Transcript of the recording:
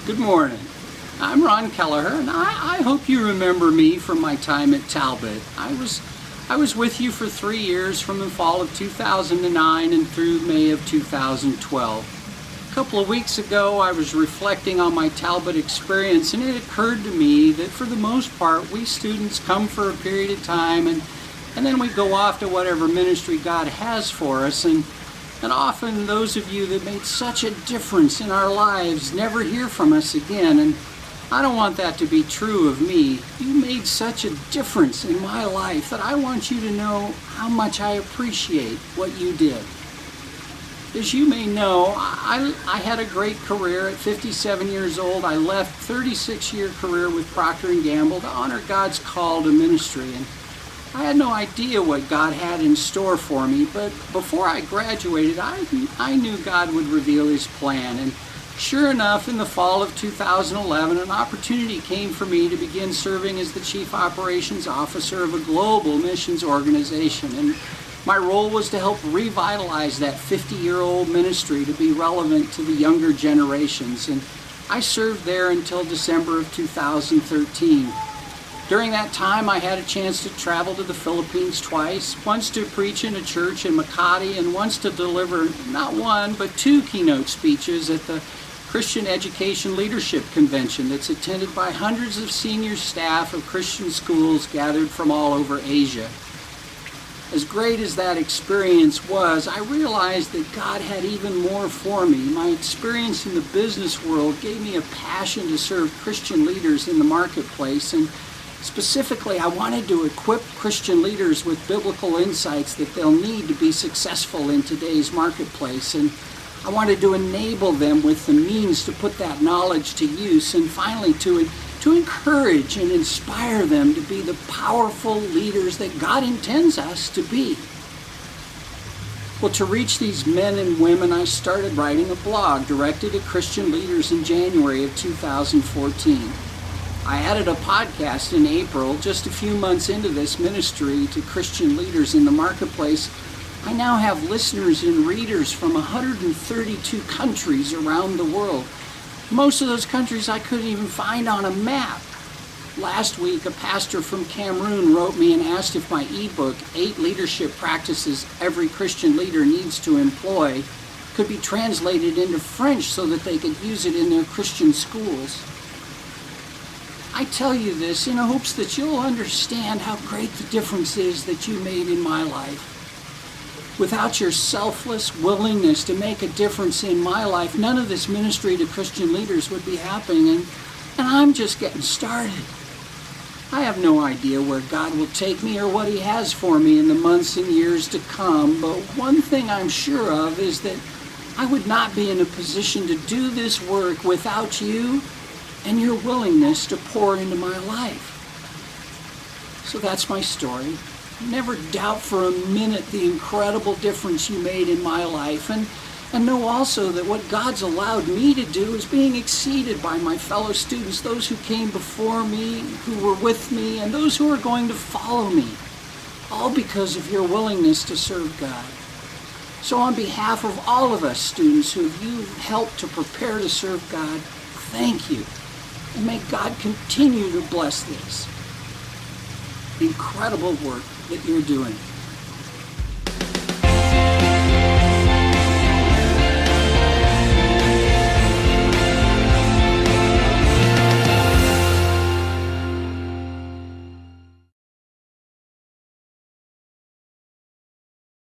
Good morning. I'm Ron Kelleher, and I hope you remember me from my time at Talbot. I was with you for 3 years, from the fall of 2009 and through May of 2012. A couple of weeks ago, I was reflecting on my Talbot experience, and it occurred to me that for the most part, we students come for a period of time, and then we go off to whatever ministry God has for us. And often those of you that made such a difference in our lives never hear from us again. And I don't want that to be true of me. You made such a difference in my life that I want you to know how much I appreciate what you did. As you may know, I had a great career. At 57 years old, I left a 36-year career with Procter & Gamble to honor God's call to ministry. And I had no idea what God had in store for me, but before I graduated, I knew God would reveal His plan. And sure enough, in the fall of 2011, an opportunity came for me to begin serving as the Chief Operations Officer of a global missions organization. And my role was to help revitalize that 50-year-old ministry to be relevant to the younger generations. And I served there until December of 2013. During that time, I had a chance to travel to the Philippines twice, once to preach in a church in Makati, and once to deliver not one, but 2 keynote speeches at the Christian Education Leadership Convention that's attended by hundreds of senior staff of Christian schools gathered from all over Asia. As great as that experience was, I realized that God had even more for me. My experience in the business world gave me a passion to serve Christian leaders in the marketplace, and specifically, I wanted to equip Christian leaders with biblical insights that they'll need to be successful in today's marketplace. And I wanted to enable them with the means to put that knowledge to use, and finally to encourage and inspire them to be the powerful leaders that God intends us to be. Well, to reach these men and women, I started writing a blog directed at Christian leaders in January of 2014. I added a podcast in April, just a few months into this ministry to Christian leaders in the marketplace. I now have listeners and readers from 132 countries around the world. Most of those countries I couldn't even find on a map. Last week, a pastor from Cameroon wrote me and asked if my ebook, 8 Leadership Practices Every Christian Leader Needs to Employ, could be translated into French so that they could use it in their Christian schools. I tell you this in hopes that you'll understand how great the difference is that you made in my life. Without your selfless willingness to make a difference in my life, none of this ministry to Christian leaders would be happening, and I'm just getting started. I have no idea where God will take me or what He has for me in the months and years to come, but one thing I'm sure of is that I would not be in a position to do this work without you and your willingness to pour into my life. So that's my story. Never doubt for a minute the incredible difference you made in my life, and know also that what God's allowed me to do is being exceeded by my fellow students, those who came before me, who were with me, and those who are going to follow me, all because of your willingness to serve God. So on behalf of all of us students who you've helped to prepare to serve God, thank you. And may God continue to bless this incredible work that you're doing.